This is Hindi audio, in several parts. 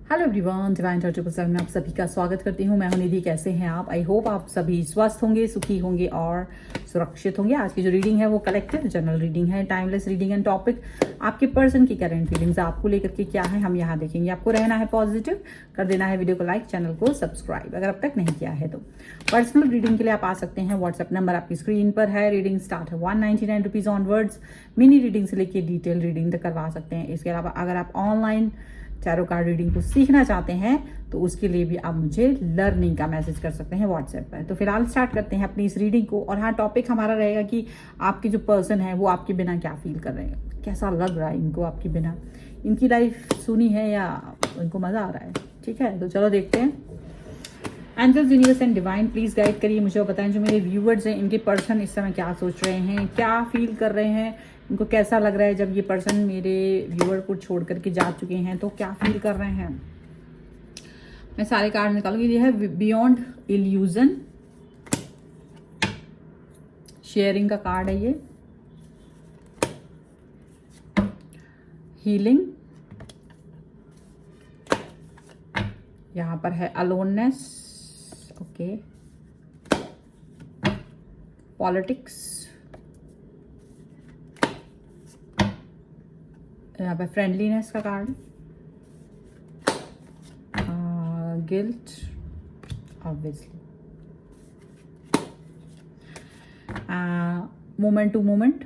हेलो एवरीवन, डिवाइन टॉपिक में आप सभी का स्वागत करती हूँ। मैं हूं निधि। कैसे हैं आप? आई होप आप सभी स्वस्थ होंगे, सुखी होंगे और सुरक्षित होंगे। आज की जो रीडिंग है वो कलेक्टिव जनरल रीडिंग है, टाइमलेस रीडिंग एंड टॉपिक आपके पर्सन की करंट फीलिंग्स आपको लेकर के क्या है हम यहाँ देखेंगे। आपको रहना है पॉजिटिव, कर देना है वीडियो को लाइक, चैनल को सब्सक्राइब अगर अब तक नहीं किया है तो। पर्सनल रीडिंग के लिए आप आ सकते हैं, व्हाट्सएप नंबर आपकी स्क्रीन पर है। रीडिंग स्टार्ट है 199 रुपीज ऑनवर्ड्स। मिनी रीडिंग से लेकर डिटेल रीडिंग तक करवा सकते हैं। इसके अलावा अगर आप ऑनलाइन टैरो कार्ड रीडिंग को सीखना चाहते हैं तो उसके लिए भी आप मुझे लर्निंग का मैसेज कर सकते हैं व्हाट्सएप पर। तो फिलहाल स्टार्ट करते हैं अपनी इस रीडिंग को। और हाँ, टॉपिक हमारा रहेगा कि आपके जो पर्सन है वो आपके बिना क्या फील कर रहे हैं, कैसा लग रहा है इनको आपके बिना, इनकी लाइफ सुनी है या इनको मजा आ रहा है। ठीक है, तो चलो देखते हैं। Angels, universe and divine please guide करिए मुझे और बताएं जो मेरे व्यूवर्स हैं इनके पर्सन इस समय क्या सोच रहे हैं, क्या फील कर रहे हैं, इनको कैसा लग रहा है जब ये पर्सन मेरे व्यूअर को छोड़ करके जा चुके हैं तो क्या फील कर रहे हैं। मैं सारे कार्ड निकालूंगी। ये है बियॉन्ड इल्यूजन, शेयरिंग का कार्ड है ये। हीलिंग, यहां पर है अलोननेस, ओके। पॉलिटिक्स, यहाँ पे फ्रेंडलीनेस का card, guilt obviously, moment to moment,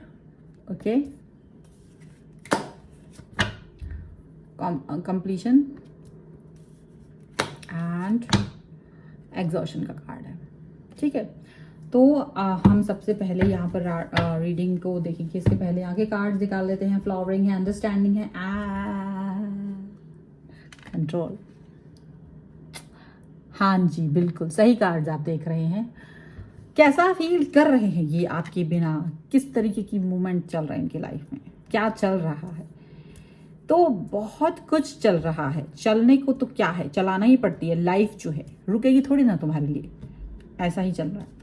okay, completion and exhaustion का कार्ड है। ठीक है, तो हम सबसे पहले यहाँ पर रीडिंग को देखेंगे। इसके पहले आगे कार्ड निकाल लेते हैं। फ्लावरिंग है, अंडरस्टैंडिंग है, कंट्रोल। हाँ जी, बिल्कुल सही कार्ड्स आप देख रहे हैं। कैसा फील कर रहे हैं ये आपके बिना, किस तरीके की मूवमेंट चल रहा है इनकी लाइफ में, क्या चल रहा है। तो बहुत कुछ चल रहा है। चलने को तो क्या है, चलाना ही पड़ती है। लाइफ जो है रुकेगी थोड़ी ना तुम्हारे लिए, ऐसा ही चल रहा है।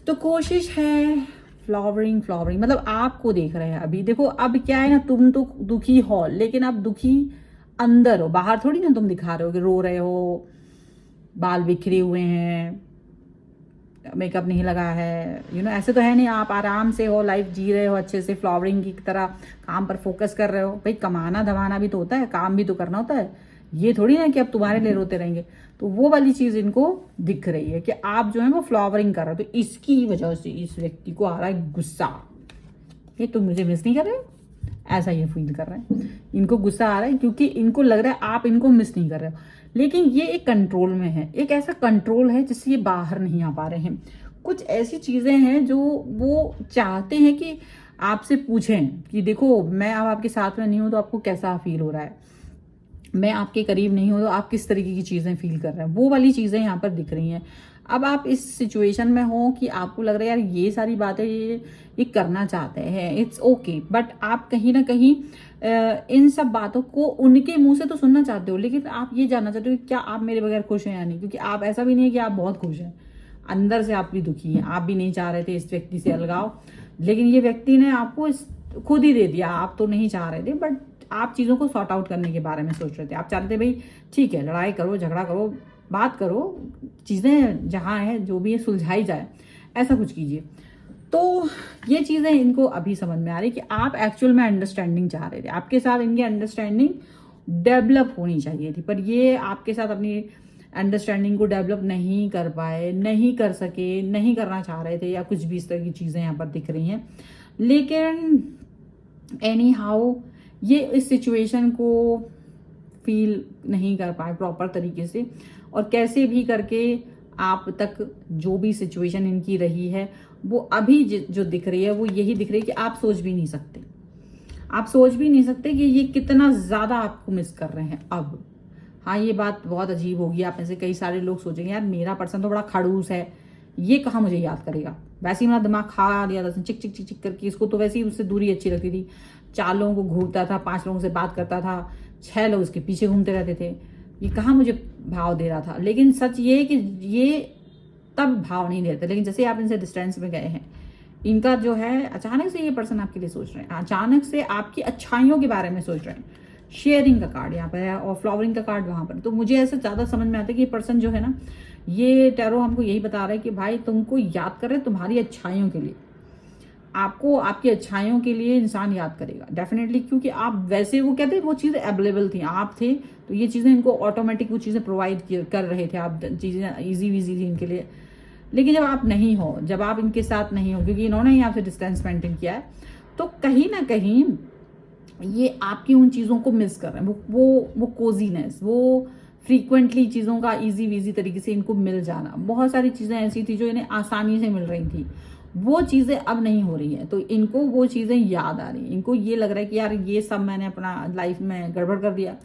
तो कोशिश है फ्लावरिंग मतलब आपको देख रहे हैं अभी। देखो अब क्या है ना, तुम तो दुखी हो लेकिन अब दुखी अंदर हो, बाहर थोड़ी ना तुम दिखा रहे हो कि रो रहे हो, बाल बिखरे हुए हैं, मेकअप नहीं लगा है, ऐसे तो है नहीं। आप आराम से हो, लाइफ जी रहे हो अच्छे से, फ्लावरिंग की तरह काम पर फोकस कर रहे हो। भाई कमाना धमाना भी तो होता है, काम भी तो करना होता है। ये थोड़ी ना कि अब तुम्हारे लिए रोते रहेंगे। तो वो वाली चीज इनको दिख रही है कि आप जो है वो फ्लावरिंग कर रहे हो। तो इसकी वजह से इस व्यक्ति को आ रहा है गुस्सा, ये तुम मुझे मिस नहीं कर रहे हो, ऐसा ये फील कर रहे हैं। इनको गुस्सा आ रहा है क्योंकि इनको लग रहा है आप इनको मिस नहीं कर रहे हो। लेकिन ये एक कंट्रोल में है, एक ऐसा कंट्रोल है जिससे ये बाहर नहीं आ पा रहे हैं। कुछ ऐसी चीजें हैं जो वो चाहते हैं कि आपसे पूछें कि देखो मैं अब आपके साथ में नहीं हूं तो आपको कैसा फील हो रहा है, मैं आपके करीब नहीं हूं तो आप किस तरीके की चीजें फील कर रहे हैं। वो वाली चीजें यहाँ पर दिख रही हैं। अब आप इस सिचुएशन में हो कि आपको लग रहा है यार ये सारी बातें ये करना चाहते हैं, इट्स ओके, बट आप कहीं ना कहीं इन सब बातों को उनके मुंह से तो सुनना चाहते हो, लेकिन आप ये जानना चाहते हो कि क्या आप मेरे बगैर खुश हैं या नहीं। क्योंकि आप ऐसा भी नहीं है कि आप बहुत खुश हैं, अंदर से आप भी दुखी हैं। आप भी नहीं चाह रहे थे इस व्यक्ति से अलगाव, लेकिन ये व्यक्ति ने आपको खुद ही दे दिया। आप तो नहीं चाह रहे थे, बट आप चीज़ों को सॉर्ट आउट करने के बारे में सोच रहे थे। आप चाहते थे भाई ठीक है, लड़ाई करो, झगड़ा करो, बात करो, चीज़ें जहाँ है जो भी है सुलझाई जाए, ऐसा कुछ कीजिए। तो ये चीज़ें इनको अभी समझ में आ रही कि आप एक्चुअल में अंडरस्टैंडिंग चाह रहे थे। आपके साथ इनकी अंडरस्टैंडिंग डेवलप होनी चाहिए थी, पर ये आपके साथ अपनी अंडरस्टैंडिंग को डेवलप नहीं कर पाए, नहीं कर सके, नहीं करना चाह रहे थे, या कुछ भी इस तरह की चीज़ें यहाँ पर दिख रही हैं। लेकिन एनी हाउ ये इस सिचुएशन को फील नहीं कर पाए प्रॉपर तरीके से, और कैसे भी करके आप तक जो भी सिचुएशन इनकी रही है वो अभी जो दिख रही है वो यही दिख रही है कि आप सोच भी नहीं सकते, आप सोच भी नहीं सकते कि ये कितना ज़्यादा आपको मिस कर रहे हैं अब। हाँ, ये बात बहुत अजीब होगी। आप में से कई सारे लोग सोचेंगे यार मेरा पर्सन तो बड़ा खड़ूस है, ये कहाँ मुझे याद करेगा। वैसे ही मेरा दिमाग खा लिया था चिक चिक चिक चिक करके। इसको तो वैसे ही उससे दूरी अच्छी लगती थी। 4 लोगों को घूरता था, 5 लोगों से बात करता था, 6 लोग उसके पीछे घूमते रहते थे। ये कहाँ मुझे भाव दे रहा था। लेकिन सच ये है कि ये तब भाव नहीं देते, लेकिन जैसे आप इनसे डिस्टेंस में गए हैं, इनका जो है अचानक से ये पर्सन आपके लिए सोच रहे हैं, अचानक से आपकी अच्छाइयों के बारे में सोच रहे हैं। शेयरिंग का कार्ड यहाँ पर है और फ्लावरिंग का कार्ड वहां पर। तो मुझे ऐसा ज्यादा समझ में आता है कि ये पर्सन जो है ना, ये टैरो हमको यही बता रहा है कि भाई तुमको याद कर रहे हैं तुम्हारी अच्छाइयों के लिए। आपको आपकी अच्छाइयों के लिए इंसान याद करेगा डेफिनेटली, क्योंकि आप वैसे वो कहते हैं वो चीज़ें अवेलेबल थी, आप थे तो ये चीज़ें इनको ऑटोमेटिक वो चीज़ें प्रोवाइड कर रहे थे, आप चीज़ें ईजी वीजी थी इनके लिए। लेकिन जब आप नहीं हो, जब आप इनके साथ नहीं हो, क्योंकि इन्होंने ही आपसे डिस्टेंस मेंटेन किया है, तो कहीं ना कहीं ये आपकी उन चीज़ों को मिस कर रहे हैं। वो कोजीनेस, वो फ्रीक्वेंटली चीज़ों का इजी वीजी तरीके से इनको मिल जाना, बहुत सारी चीज़ें ऐसी थी जो इन्हें आसानी से मिल रही थी, वो चीज़ें अब नहीं हो रही हैं। तो इनको वो चीज़ें याद आ रही हैं, इनको ये लग रहा है कि यार ये सब मैंने अपना लाइफ में गड़बड़ कर दिया।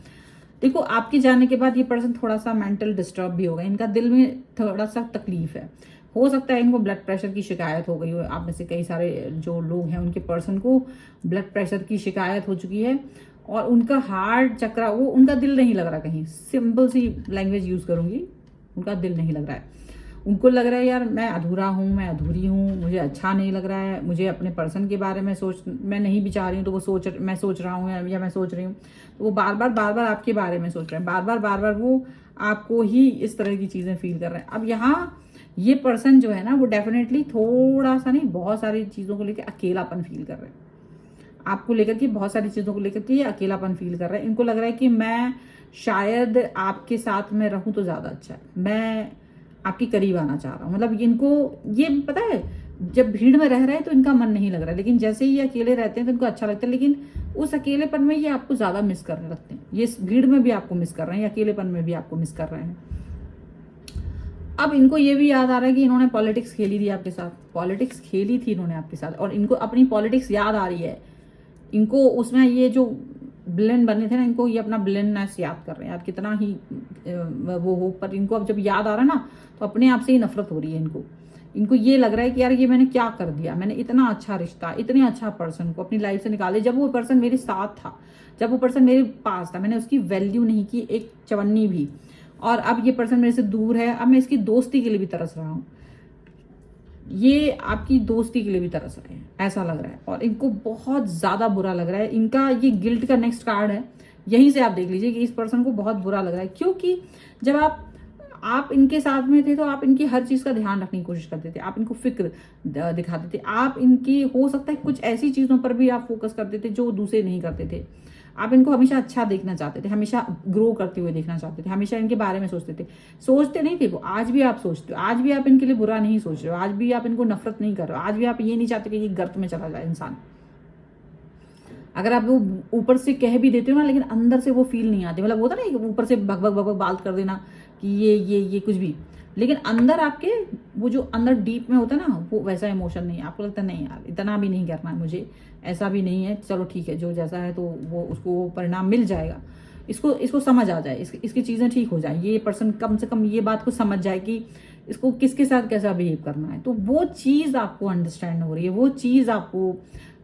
देखो आपके जाने के बाद ये पर्सन थोड़ा सा मेंटल डिस्टर्ब भी होगा, इनका दिल में थोड़ा सा तकलीफ है, हो सकता है इनको ब्लड प्रेशर की शिकायत हो गई हो। आप में से कई सारे जो लोग हैं उनके पर्सन को ब्लड प्रेशर की शिकायत हो चुकी है और उनका हार्ट चक्रा, वो उनका दिल नहीं लग रहा कहीं, सिंपल सी लैंग्वेज यूज करूंगी, उनका दिल नहीं लग रहा है। उनको लग रहा है यार मैं अधूरा हूँ, मैं अधूरी हूँ, मुझे अच्छा नहीं लग रहा है, मुझे अपने पर्सन के बारे में मैं नहीं भी चाह रही हूँ तो वो मैं सोच रहा हूँ या मैं सोच रही हूँ, तो वो बार बार आपके बारे में सोच रहे हैं, बार बार वो आपको ही इस तरह की चीज़ें फील कर रहे हैं। अब यहाँ ये पर्सन जो है ना वो डेफिनेटली थोड़ा सा नहीं, बहुत सारी चीज़ों को लेकर अकेलापन फील कर रहे हैं, आपको लेकर के बहुत सारी चीज़ों को लेकर के ये अकेलापन फील कर रहे हैं। इनको लग रहा है कि मैं शायद आपके साथ में रहूं तो ज़्यादा अच्छा है, मैं आपके करीब आना चाह रहा हूँ। मतलब इनको ये पता है जब भीड़ में रह रहे हैं तो इनका मन नहीं लग रहा है, लेकिन जैसे ही ये अकेले रहते हैं तो इनको अच्छा लगता है, लेकिन उस अकेलेपन में ये आपको ज़्यादा मिस करने लगते हैं, ये भीड़ में भी आपको मिस कर रहे हैं, अकेलेपन में भी आपको मिस कर रहे हैं। अब इनको ये भी याद आ रहा है कि इन्होंने पॉलिटिक्स खेली थी आपके साथ, पॉलिटिक्स खेली थी इन्होंने आपके साथ, और इनको अपनी पॉलिटिक्स याद आ रही है। इनको उसमें ये जो विलेन बने थे ना, इनको ये अपना विलेननेस याद कर रहे हैं, यार कितना ही वो हो, पर इनको अब जब याद आ रहा है ना तो अपने आप से ही नफरत हो रही है इनको ये लग रहा है कि यार ये मैंने क्या कर दिया, मैंने इतना अच्छा रिश्ता, इतने अच्छा पर्सन को अपनी लाइफ से निकाले, जब वो पर्सन मेरे साथ था, जब वो पर्सन मेरे पास था, मैंने उसकी वैल्यू नहीं की एक चवन्नी भी, और अब ये पर्सन मेरे से दूर है, अब मैं इसकी दोस्ती के लिए भी तरस रहा हूँ, ये आपकी दोस्ती के लिए भी तरस रहे हैं, ऐसा लग रहा है। और इनको बहुत ज्यादा बुरा लग रहा है, इनका ये गिल्ट का नेक्स्ट कार्ड है, यहीं से आप देख लीजिए कि इस पर्सन को बहुत बुरा लग रहा है, क्योंकि जब आप इनके साथ में थे तो आप इनकी हर चीज का ध्यान रखने की कोशिश करते थे, आप इनको फिक्र दिखाते थे, आप इनकी हो सकता है कुछ ऐसी चीजों पर भी आप फोकस करते थे जो दूसरे नहीं करते थे, आप इनको हमेशा अच्छा देखना चाहते थे, हमेशा ग्रो करते हुए देखना चाहते थे, हमेशा इनके बारे में सोचते थे, सोचते नहीं थे वो, आज भी आप सोचते हो, आज भी आप इनके लिए बुरा नहीं सोच रहे हो, आज भी आप इनको नफरत नहीं कर रहे हो, आज भी आप ये नहीं चाहते कि ये गर्त में चला जाए इंसान। अगर आप वो ऊपर से कह भी देते हो ना, लेकिन अंदर से वो फील नहीं आती, मतलब होता ना ऊपर से भग भग भग भग बात कर देना कि ये कुछ भी, लेकिन अंदर आपके वो जो अंदर डीप में होता है ना, वो वैसा इमोशन नहीं है, आपको लगता है नहीं यार इतना भी नहीं करना है मुझे, ऐसा भी नहीं है, चलो ठीक है जो जैसा है तो वो उसको परिणाम मिल जाएगा, इसको समझ आ जाए, इसकी चीज़ें ठीक हो जाए, ये पर्सन कम से कम ये बात को समझ जाए कि इसको किसके साथ कैसा बिहेव करना है, तो वो चीज़ आपको अंडरस्टैंड हो रही है, वो चीज़ आपको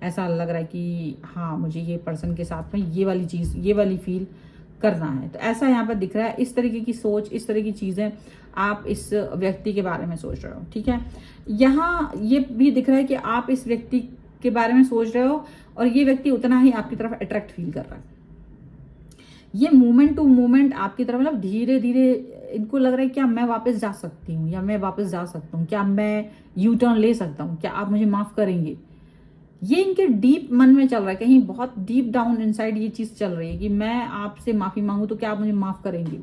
ऐसा लग रहा है कि हाँ मुझे ये पर्सन के साथ में ये वाली चीज़, ये वाली फील करना है, तो ऐसा यहाँ पर दिख रहा है। इस तरीके की सोच, इस तरह की चीज़ें आप इस व्यक्ति के बारे में सोच रहे हो, ठीक है। यहाँ ये भी दिख रहा है कि आप इस व्यक्ति के बारे में सोच रहे हो और ये व्यक्ति उतना ही आपकी तरफ अट्रैक्ट फील कर रहा है, ये मोमेंट टू मोमेंट आपकी तरफ, मतलब धीरे धीरे इनको लग रहा है क्या मैं वापस जा सकती हूँ, या मैं वापस जा सकता हूँ, क्या मैं यू टर्न ले सकता हूँ, क्या आप मुझे माफ करेंगे, ये इनके डीप मन में चल रहा है, कहीं बहुत डीप डाउन इनसाइड ये चीज चल रही है कि मैं आपसे माफी मांगू तो क्या आप मुझे माफ करेंगे,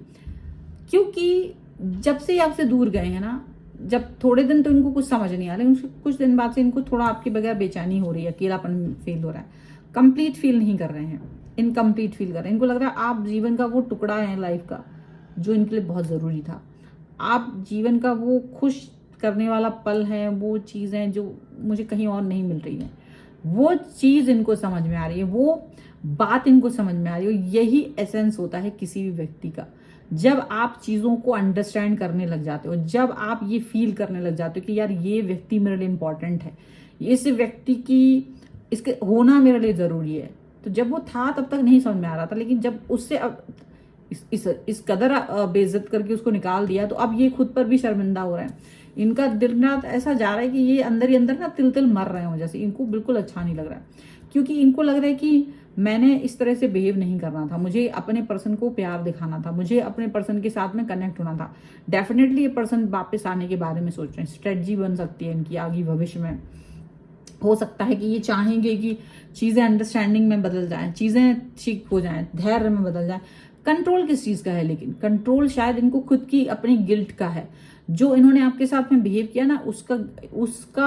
क्योंकि जब से आपसे दूर गए हैं ना, जब थोड़े दिन तो इनको कुछ समझ नहीं आ रहा, लेकिन कुछ दिन बाद से इनको थोड़ा आपके बगैर बेचैनी हो रही है, अकेलापन फील हो रहा है, कंप्लीट फील नहीं कर रहे हैं, इनकम्प्लीट फील कर रहे हैं, इनको लग रहा है आप जीवन का वो टुकड़ा है लाइफ का जो इनके लिए बहुत जरूरी था, आप जीवन का वो खुश करने वाला पल है, वो चीजें जो मुझे कहीं और नहीं मिल रही है, वो चीज इनको समझ में आ रही है, वो बात इनको समझ में आ रही है। यही एसेंस होता है किसी भी व्यक्ति का, जब आप चीजों को अंडरस्टैंड करने लग जाते हो, जब आप ये फील करने लग जाते हो कि यार ये व्यक्ति मेरे लिए इंपॉर्टेंट है, इस व्यक्ति की इसके होना मेरे लिए जरूरी है, तो जब वो था तब तक नहीं समझ में आ रहा था, लेकिन जब उससे अब इस कदर बेइज्जत करके उसको निकाल दिया तो अब ये खुद पर भी शर्मिंदा हो रहे हैं, इनका दिल रात ऐसा जा रहा है कि ये अंदर ही अंदर ना तिल तिल मर रहे हो, जैसे इनको बिल्कुल अच्छा नहीं लग रहा है। क्योंकि इनको लग रहा है कि मैंने इस तरह से बिहेव नहीं करना था, मुझे अपने पर्सन को प्यार दिखाना था, मुझे अपने पर्सन के साथ में कनेक्ट होना था। डेफिनेटली ये पर्सन वापस आने के बारे में सोच रहे हैं, स्ट्रेटजी बन सकती है इनकी आगे भविष्य में। हो सकता है कि ये चाहेंगे कि चीज़ें अंडरस्टैंडिंग में बदल जाएं, चीज़ें ठीक हो जाएं, धैर्य में बदल जाएं। कंट्रोल किस चीज़ का है, लेकिन कंट्रोल शायद इनको खुद की अपनी गिल्ट का है। जो इन्होंने आपके साथ में बिहेव किया ना, उसका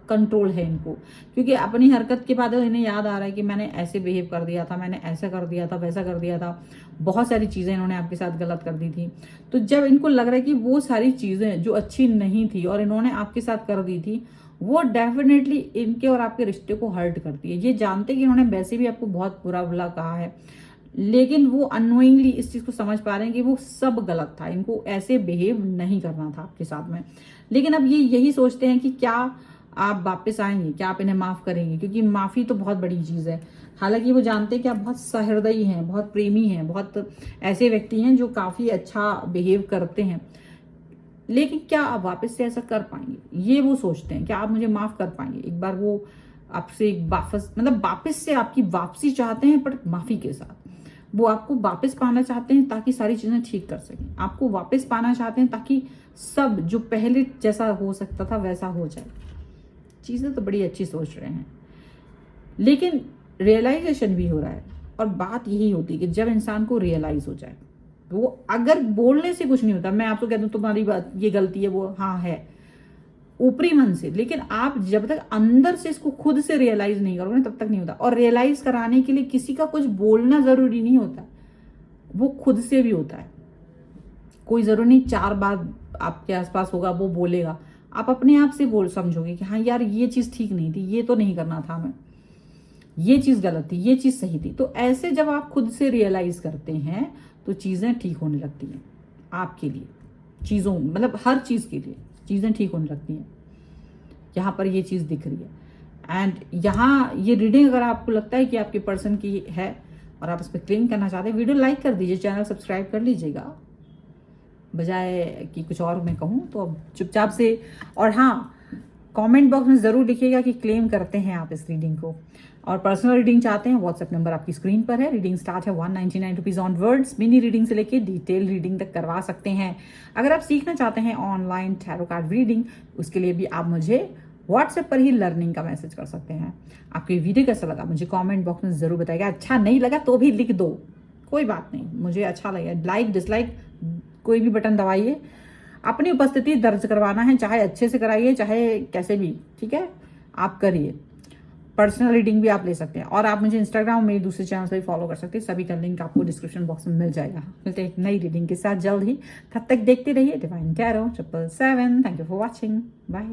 कंट्रोल है इनको, क्योंकि अपनी हरकत के बाद इन्हें याद आ रहा है कि मैंने ऐसे बिहेव कर दिया था, मैंने ऐसा कर दिया था, वैसा कर दिया था, बहुत सारी चीज़ें इन्होंने आपके साथ गलत कर दी थी। तो जब इनको लग रहा है कि वो सारी चीज़ें जो अच्छी नहीं थी और इन्होंने आपके साथ कर दी थी, वो डेफिनेटली इनके और आपके रिश्ते को हर्ट करती है। ये जानते कि इन्होंने वैसे भी आपको बहुत बुरा बुला कहा है, लेकिन वो अननोइंगली इस चीज़ को समझ पा रहे हैं कि वो सब गलत था, इनको ऐसे बिहेव नहीं करना था आपके साथ में। लेकिन अब ये यही सोचते हैं कि क्या आप वापस आएंगे, क्या आप इन्हें माफ़ करेंगे, क्योंकि माफ़ी तो बहुत बड़ी चीज़ है। हालांकि वो जानते हैं कि आप बहुत सहृदयी हैं, बहुत प्रेमी हैं, बहुत ऐसे व्यक्ति हैं जो काफ़ी अच्छा बिहेव करते हैं, लेकिन क्या आप वापस से ऐसा कर पाएंगे, ये वो सोचते हैं। क्या आप मुझे माफ़ कर पाएंगे? एक बार वो आपसे वापस से आपकी वापसी चाहते हैं, पर माफ़ी के साथ। वो आपको वापस पाना चाहते हैं ताकि सारी चीज़ें ठीक कर सकें, आपको वापस पाना चाहते हैं ताकि सब जो पहले जैसा हो सकता था वैसा हो जाए। चीज़ें तो बड़ी अच्छी सोच रहे हैं, लेकिन रियलाइजेशन भी हो रहा है। और बात यही होती है कि जब इंसान को रियलाइज हो जाए, वो अगर बोलने से कुछ नहीं होता, मैं आपको कह दूं तुम्हारी बात ये गलती है, वो हाँ है ऊपरी मन से, लेकिन आप जब तक अंदर से इसको खुद से रियलाइज नहीं करोगे तब तक नहीं होता। और रियलाइज कराने के लिए किसी का कुछ बोलना जरूरी नहीं होता, वो खुद से भी होता है। कोई जरूरी नहीं 4 बार आपके आसपास होगा वो बोलेगा, आप अपने आप से बोल समझोगे कि हाँ यार ये चीज ठीक नहीं थी, ये तो नहीं करना था मैं, ये चीज गलत थी, ये चीज सही थी। तो ऐसे जब आप खुद से रियलाइज करते हैं तो चीजें ठीक होने लगती हैं आपके लिए, चीजों हर चीज के लिए चीजें ठीक होने लगती हैं। यहाँ पर ये चीज दिख रही है। एंड यहाँ ये रीडिंग अगर आपको लगता है कि आपके पर्सन की है और आप इस पर क्लेम करना चाहते हैं, वीडियो लाइक कर दीजिए, चैनल सब्सक्राइब कर लीजिएगा, बजाय कि कुछ और मैं कहूँ तो अब चुपचाप से। और हाँ, कमेंट बॉक्स में जरूर लिखिएगा कि क्लेम करते हैं आप इस रीडिंग को। और पर्सनल रीडिंग चाहते हैं, व्हाट्सएप नंबर आपकी स्क्रीन पर है। रीडिंग स्टार्ट है 199 रुपीज ऑनवर्ड्स। मिनी रीडिंग से लेके डिटेल रीडिंग तक करवा सकते हैं। अगर आप सीखना चाहते हैं ऑनलाइन टैरो कार्ड रीडिंग, उसके लिए भी आप मुझे व्हाट्सएप पर ही लर्निंग का मैसेज कर सकते हैं। आपको ये वीडियो कैसा लगा मुझे कमेंट बॉक्स में जरूर बताइएगा। अच्छा नहीं लगा तो भी लिख दो, कोई बात नहीं, मुझे अच्छा लगा। लाइक डिसलाइक कोई भी बटन दबाइए, अपनी उपस्थिति दर्ज करवाना है, चाहे अच्छे से कराइए चाहे कैसे भी, ठीक है, आप करिए। पर्सनल रीडिंग भी आप ले सकते हैं। और आप मुझे इंस्टाग्राम में दूसरे चैनल से भी फॉलो कर सकते हैं, सभी का लिंक आपको डिस्क्रिप्शन बॉक्स में मिल जाएगा। मिलते हैं एक नई रीडिंग के साथ जल्द ही, तब तक देखते रहिए divine tarot 777। Thank you for watching, bye.